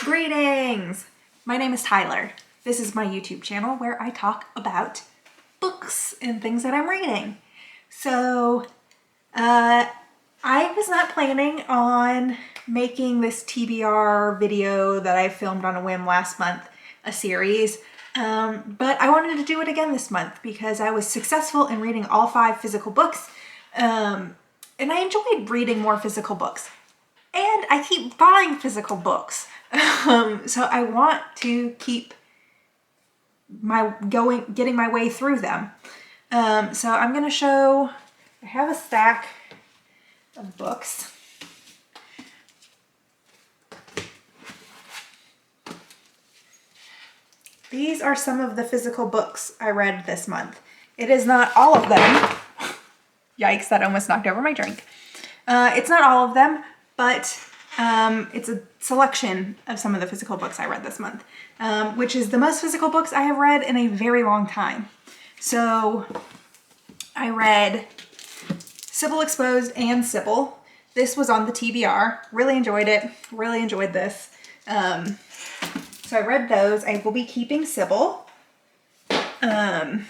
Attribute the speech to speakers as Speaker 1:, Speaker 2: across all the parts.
Speaker 1: Greetings! My name is Tyler. This is my YouTube channel where I talk about books and things that I'm reading. So, I was not planning on making this TBR video that I filmed on a whim last month a series, but I wanted to do it again this month because I was successful in reading all 5 physical books, and I enjoyed reading more physical books. And I keep buying physical books. So I want to keep getting my way through them. So I'm gonna show, I have a stack of books. These are some of the physical books I read this month. It is not all of them. Yikes, that almost knocked over my drink. It's not all of them, but it's a selection of some of the physical books I read this month, which is the most physical books I have read in a very long time. So I read Sybil Exposed and Sybil. This was on the TBR. Really enjoyed it. Really enjoyed this. So I read those. I will be keeping Sybil. I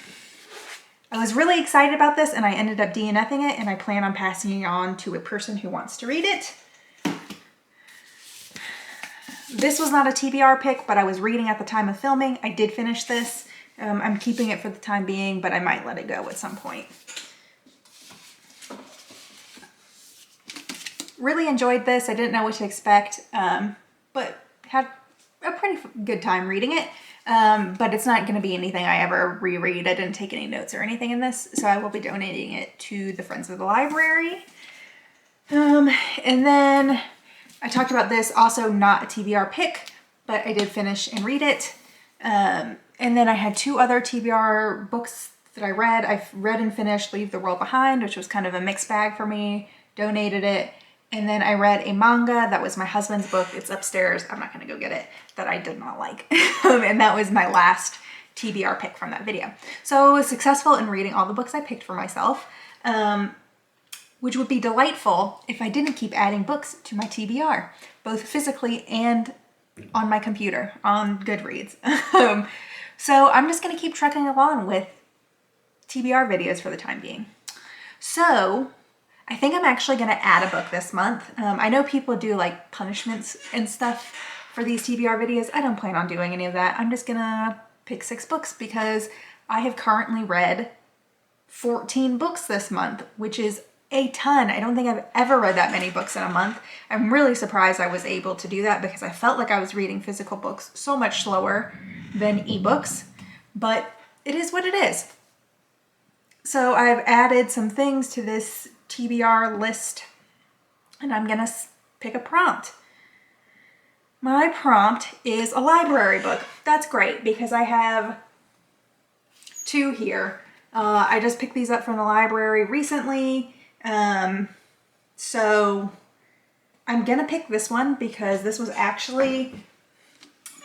Speaker 1: was really excited about this and I ended up DNFing it, and I plan on passing it on to a person who wants to read it. This was not a TBR pick, but I was reading at the time of filming. I did finish this. I'm keeping it for the time being, but I might let it go at some point. Really enjoyed this. I didn't know what to expect, but had a pretty good time reading it. But it's not going to be anything I ever reread. I didn't take any notes or anything in this, so I will be donating it to the Friends of the Library. And then I talked about this, also not a TBR pick, but I did finish and read it. And then I had 2 other TBR books that I read. I've read and finished Leave the World Behind, which was kind of a mixed bag for me, donated it. And then I read a manga that was my husband's book. It's upstairs. I'm not going to go get it. That I did not like. And that was my last TBR pick from that video. So I was successful in reading all the books I picked for myself, which would be delightful if I didn't keep adding books to my TBR, both physically and on my computer, on Goodreads. So I'm just going to keep trucking along with TBR videos for the time being. So I think I'm actually going to add a book this month. I know people do like punishments and stuff for these TBR videos. I don't plan on doing any of that. I'm just going to pick 6 books because I have currently read 14 books this month, which is a ton. I don't think I've ever read that many books in a month. I'm really surprised I was able to do that because I felt like I was reading physical books so much slower than ebooks, but it is what it is. So I've added some things to this TBR list, and I'm gonna pick a prompt. My prompt is a library book. That's great because I have 2 here. I just picked these up from the library recently. So I'm gonna pick this one because this was actually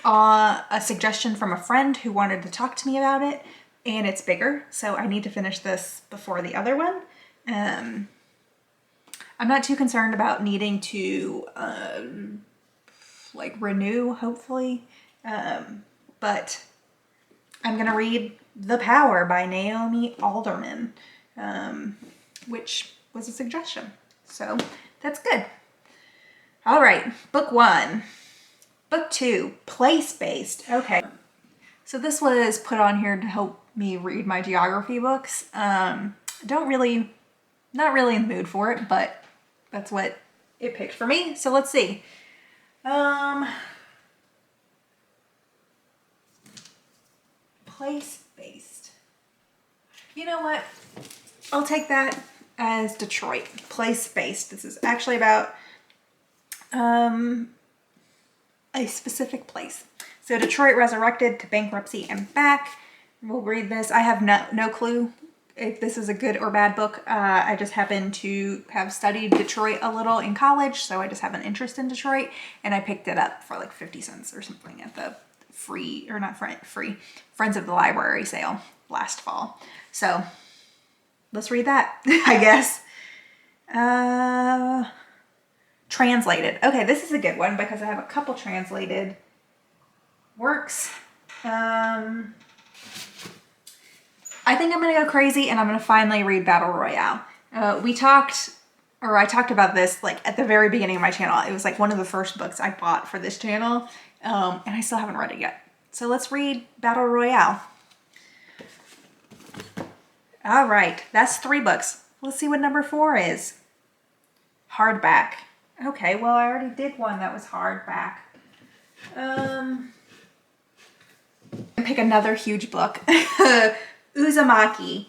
Speaker 1: a suggestion from a friend who wanted to talk to me about it, and it's bigger, so I need to finish this before the other one. I'm not too concerned about needing to like renew, hopefully, but I'm gonna read The Power by Naomi Alderman, which was a suggestion, so that's good. All right, book 1. Book 2, place-based. Okay, so this was put on here to help me read my geography books. Not really in the mood for it, but that's what it picked for me. So let's see. Place-based. You know what? I'll take that as Detroit. Place-based. This is actually about a specific place. So Detroit resurrected to bankruptcy and back. We'll read this. I have no clue if this is a good or bad book. I just happen to have studied Detroit a little in college, so I just have an interest in Detroit, and I picked it up for like 50 cents or something at the free Friends of the Library sale last fall. So let's read that, I guess. translated. Okay, this is a good one because I have a couple translated works. I think I'm gonna go crazy and I'm gonna finally read Battle Royale. I talked about this like at the very beginning of my channel. It was like one of the first books I bought for this channel, and I still haven't read it yet. So let's read Battle Royale. All right, that's 3 books. Let's see what number 4 is. Hardback. Okay, well I already did one that was hardback. Pick another huge book. Uzumaki.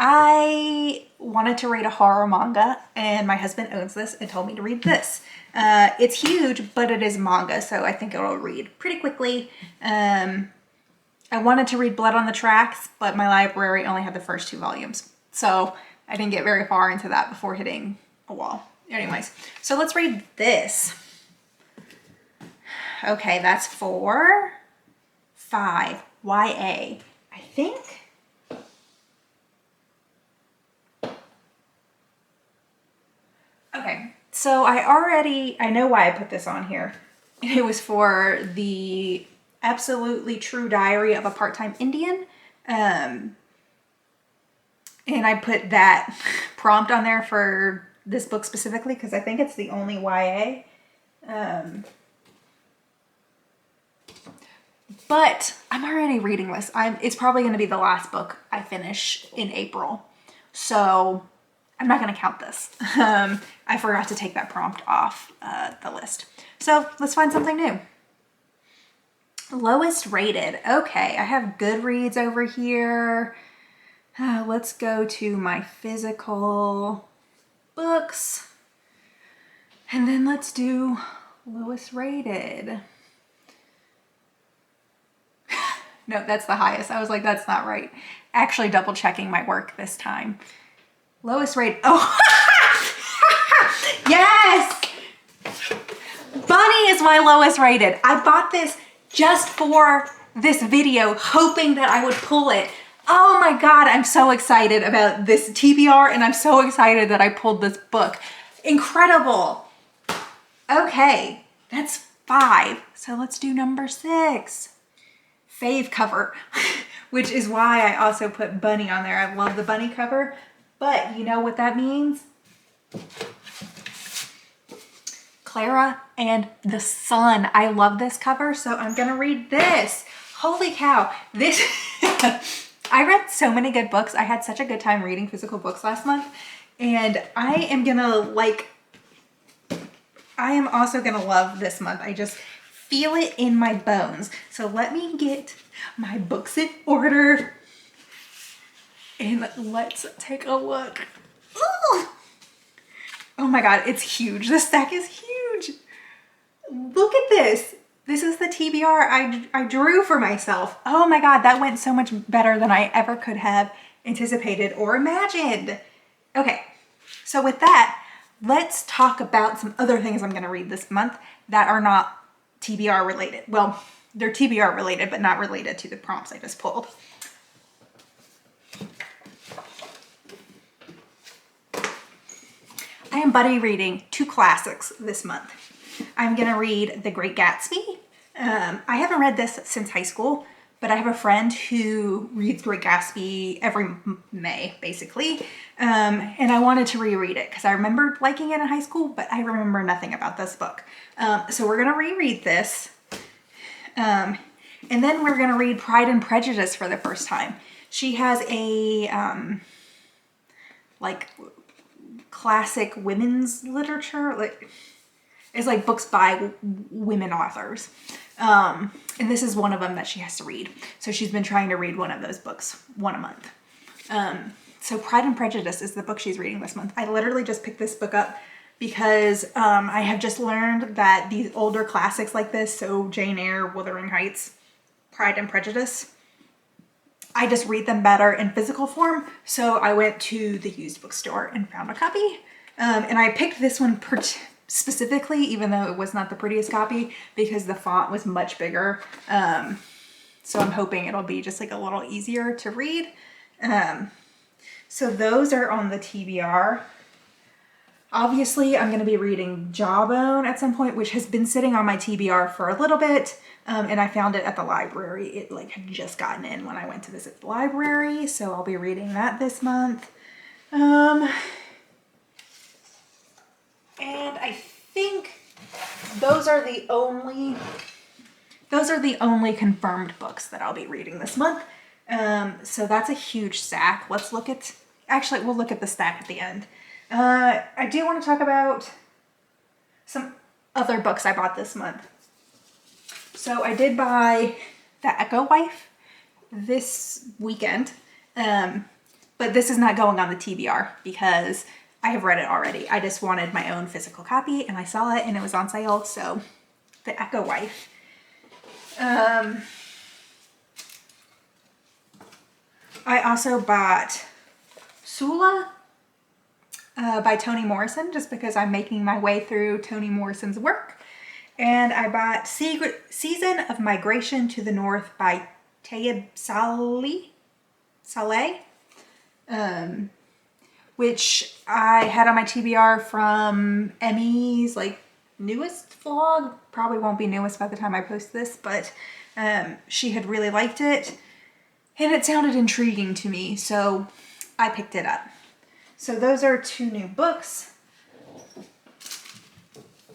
Speaker 1: I wanted to read a horror manga and my husband owns this and told me to read this. It's huge, but it is manga, so I think it'll read pretty quickly. I wanted to read Blood on the Tracks, but my library only had the first 2 volumes. So I didn't get very far into that before hitting a wall. Anyways, so let's read this. Okay, that's 4, 5, YA. I think. Okay, so I know why I put this on here. It was for the Absolutely True Diary of a Part-Time Indian. And I put that prompt on there for this book specifically because I think it's the only YA. But I'm already reading this. It's probably going to be the last book I finish in April. So I'm not going to count this. I forgot to take that prompt off the list. So let's find something new. Lowest rated. Okay, I have Goodreads over here. Let's go to my physical books. And then let's do lowest rated. No, that's the highest. I was like, that's not right. Actually double checking my work this time. Lowest rate. Oh, yes! Bunny is my lowest rated. I bought this just for this video, hoping that I would pull it. Oh my God, I'm so excited about this TBR and I'm so excited that I pulled this book. Incredible. Okay, that's 5. So let's do number 6. Fave cover, which is why I also put Bunny on there. I love the Bunny cover, but you know what that means? Clara and the Sun. I love this cover, so I'm gonna read this. Holy cow, this, I read so many good books. I had such a good time reading physical books last month, and I am also gonna love this month. I just feel it in my bones. So let me get my books in order and let's take a look. Ooh. Oh my God, it's huge. The stack is huge. Look at this. This is the TBR I drew for myself. Oh my God, that went so much better than I ever could have anticipated or imagined. Okay, so with that, let's talk about some other things I'm gonna read this month that are not TBR related. Well, they're TBR related, but not related to the prompts I just pulled. I am buddy reading 2 classics this month. I'm gonna read The Great Gatsby. I haven't read this since high school, but I have a friend who reads Great Gatsby every May, basically. And I wanted to reread it because I remembered liking it in high school, but I remember nothing about this book. So we're gonna reread this. And then we're gonna read Pride and Prejudice for the first time. She has a, like, classic women's literature, like, it's like books by women authors. And this is one of them that she has to read. So she's been trying to read one of those books, one a month. So Pride and Prejudice is the book she's reading this month. I literally just picked this book up because I have just learned that these older classics like this, so Jane Eyre, Wuthering Heights, Pride and Prejudice, I just read them better in physical form. So I went to the used bookstore and found a copy. And I picked this one specifically, even though it was not the prettiest copy, because the font was much bigger. So I'm hoping it'll be just like a little easier to read. So those are on the TBR. Obviously, I'm going to be reading Jawbone at some point, which has been sitting on my TBR for a little bit, and I found it at the library. It like had just gotten in when I went to visit the library, so I'll be reading that this month. And I think those are the only confirmed books that I'll be reading this month. So that's a huge stack. Let's look at, actually, we'll look at the stack at the end. I do want to talk about some other books I bought this month. So I did buy The Echo Wife this weekend, but this is not going on the TBR because I have read it already. I just wanted my own physical copy and I saw it and it was on sale, so The Echo Wife. I also bought Sula by Toni Morrison, just because I'm making my way through Toni Morrison's work. And I bought Season of Migration to the North by Tayeb Saleh, which I had on my TBR from Emmy's like newest vlog. Probably won't be newest by the time I post this, but she had really liked it and it sounded intriguing to me, so I picked it up. So those are 2 new books.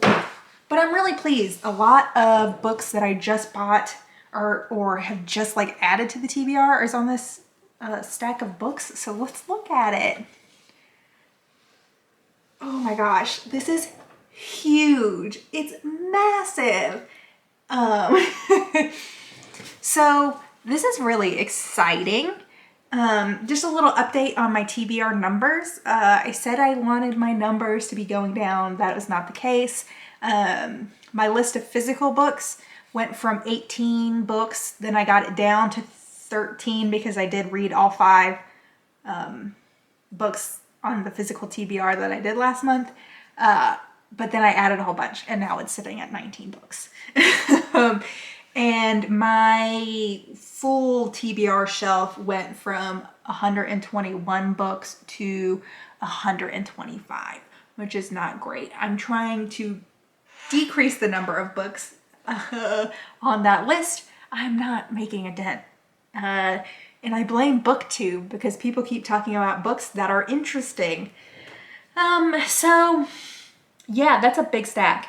Speaker 1: But I'm really pleased. A lot of books that I just bought or have just like added to the TBR is on this stack of books. So let's look at it. Oh my gosh, this is huge. It's massive. So this is really exciting. Just a little update on my TBR numbers. I said I wanted my numbers to be going down. That was not the case. My list of physical books went from 18 books, then I got it down to 13 because I did read all 5 books on the physical TBR that I did last month. But then I added a whole bunch and now it's sitting at 19 books. And my full TBR shelf went from 121 books to 125, which is not great. I'm trying to decrease the number of books on that list. I'm not making a dent. And I blame BookTube because people keep talking about books that are interesting. So yeah, that's a big stack.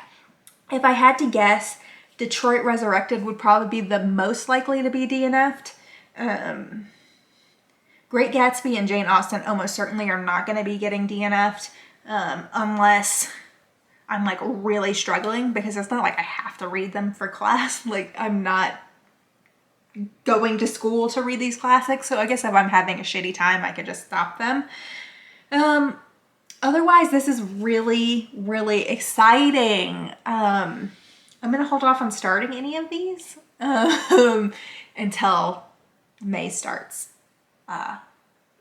Speaker 1: If I had to guess, Detroit Resurrected would probably be the most likely to be DNF'd. Great Gatsby and Jane Austen almost certainly are not going to be getting DNF'd unless I'm like really struggling, because it's not like I have to read them for class. Like I'm not going to school to read these classics, so I guess if I'm having a shitty time I could just stop them. Otherwise, this is really, really exciting. I'm going to hold off on starting any of these until May starts.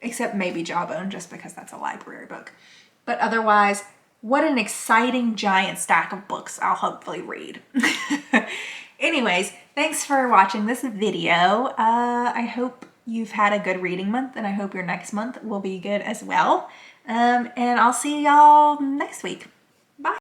Speaker 1: Except maybe Jawbone, just because that's a library book. But otherwise, what an exciting giant stack of books I'll hopefully read. Anyways, thanks for watching this video. I hope you've had a good reading month, and I hope your next month will be good as well. And I'll see y'all next week.